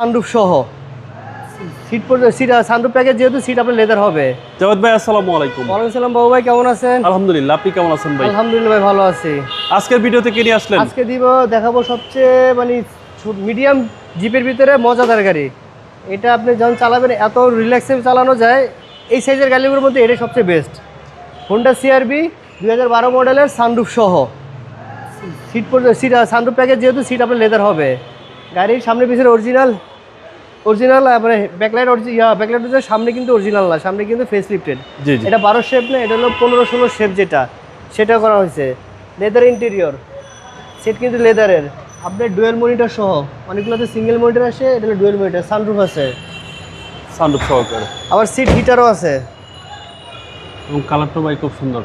Sunroof সহ seat sunroof package, যেহেতু seat আপনার লেদার হবে। জাভেদ ভাই আসসালামু আলাইকুম। ওয়ালাইকুম সালাম বাবু ভাই, কেমন আছেন? আলহামদুলিল্লাহ, আপনি কেমন আছেন ভাই? আলহামদুলিল্লাহ ভাই, ভালো আছি। আজকের ভিডিওতে কে নিয়ে আসলেন? আজকে দেখাবো সবচেয়ে মিডিয়াম জিপের ভিতরে মজাদার গাড়ি। এটা আপনি যখন চালাবেন এত রিল্যাক্সে চালানো যায়। এই সাইজের গাড়িগুলোর মধ্যে এটা সবচেয়ে বেস্ট। হোন্ডা সিআরবি 2012 মডেলের সানরুফ সহ সানরুফ প্যাকেজ, যেহেতু সিট আপনার লেদার হবে। গাড়ির সামনে পিছনে অরিজিনাল মানে ব্যাকলাইট ব্যাকলাইট হচ্ছে সামনে, কিন্তু অরিজিনাল না, সামনে কিন্তু ফেস লিফটেড। জি জি। এটা 12 শেপ না, এটা হলো 15-16 শেপ, সেটা করা হয়েছে। লেদার ইন্টেরিয়র, সিট কিন্তু লেদারের। আপনার ডুয়েল মনিটর সহ, অনেকগুলোতে সিঙ্গেল মনিটর আসে, এটা হলো ডুয়েল মনিটর। সানরুফ আছে, সানরুফ সহকারে, আবার সিট হিটারও আছে। এবং কালারটা ভাই খুব সুন্দর।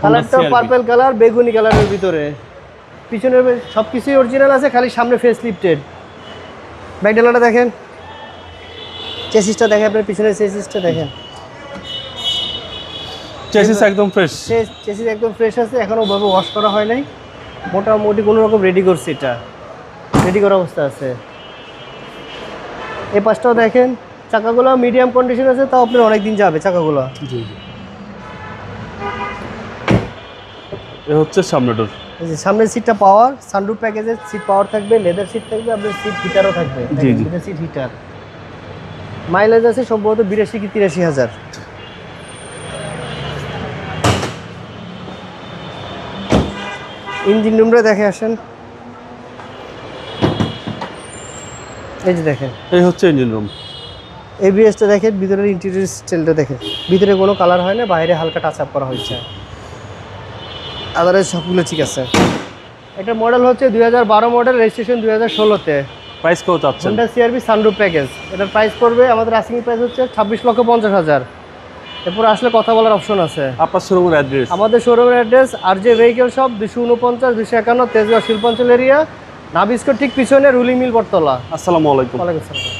কালারটা পার্পল কালার, বেগুনি কালারের ভিতরে। পিছনের সব কিছুই অরিজিনাল আছে, খালি সামনে ফেস লিফটেড। ব্যাকডালাটা দেখেন, চেসিসটা দেখেন, আপনার পিছনের চেসিসটা দেখেন। চেসিস একদম ফ্রেশ। চেসিস একদম ফ্রেশ আছে, এখনও ওভাবে ওয়াশ করা হয় নাই। মোটামুটি কোনো রকম রেডি করছে, এটা রেডি করা অবস্থা আছে। এই পাশটাও দেখেন, চাকাগুলো মিডিয়াম কন্ডিশন আছে, তাও আপনার অনেক দিন যাবে চাকাগুলো। জি জি। এ হচ্ছে সামনে ডোর। সামনের সিটটা পাওয়ার, সানরুফ প্যাকেজের সিট পাওয়ার থাকবে, লেদার সিট থাকবে, আপনার সিট হিটারও থাকবে। জি জি। Seat heater. মাইলেজ আছে সম্ভবত 82 কি 83 হাজার। ইঞ্জিন রুমটা দেখে আসেন, এই যে দেখেন, এই হচ্ছে ইঞ্জিন রুম। এবিএসটা দেখেন, ভিতরের ইন্টেরিয়র স্টাইলটা দেখেন। ভিতরে কোনো কালার হয় না, বাইরে হালকা টাচ আপ করা হয়েছে। আদারওয়াইজ সবগুলো ঠিক আছে। এটা মডেল হচ্ছে 2012 মডেল, রেজিস্ট্রেশন 2016-তে। প্রাইস কত চাচ্ছেন? হোন্ডা সিআরবি সানরুফ প্যাকেজ, এটার প্রাইস পড়বে আমাদের আস্কিং প্রাইস হচ্ছে 26,50,000। এরপর আসলে কথা বলার অপশন আছে। আপনার শোরুমের অ্যাড্রেস? আমাদের শোরুমের address RJ vehicle shop, 249-251 Tejgaon শিল্পাঞ্চল এরিয়া, নাবিস্কোর ঠিক পিছনে রুলিং মিল বটতলা। আসসালামু আলাইকুম। ওয়ালাইকুম আসসালাম।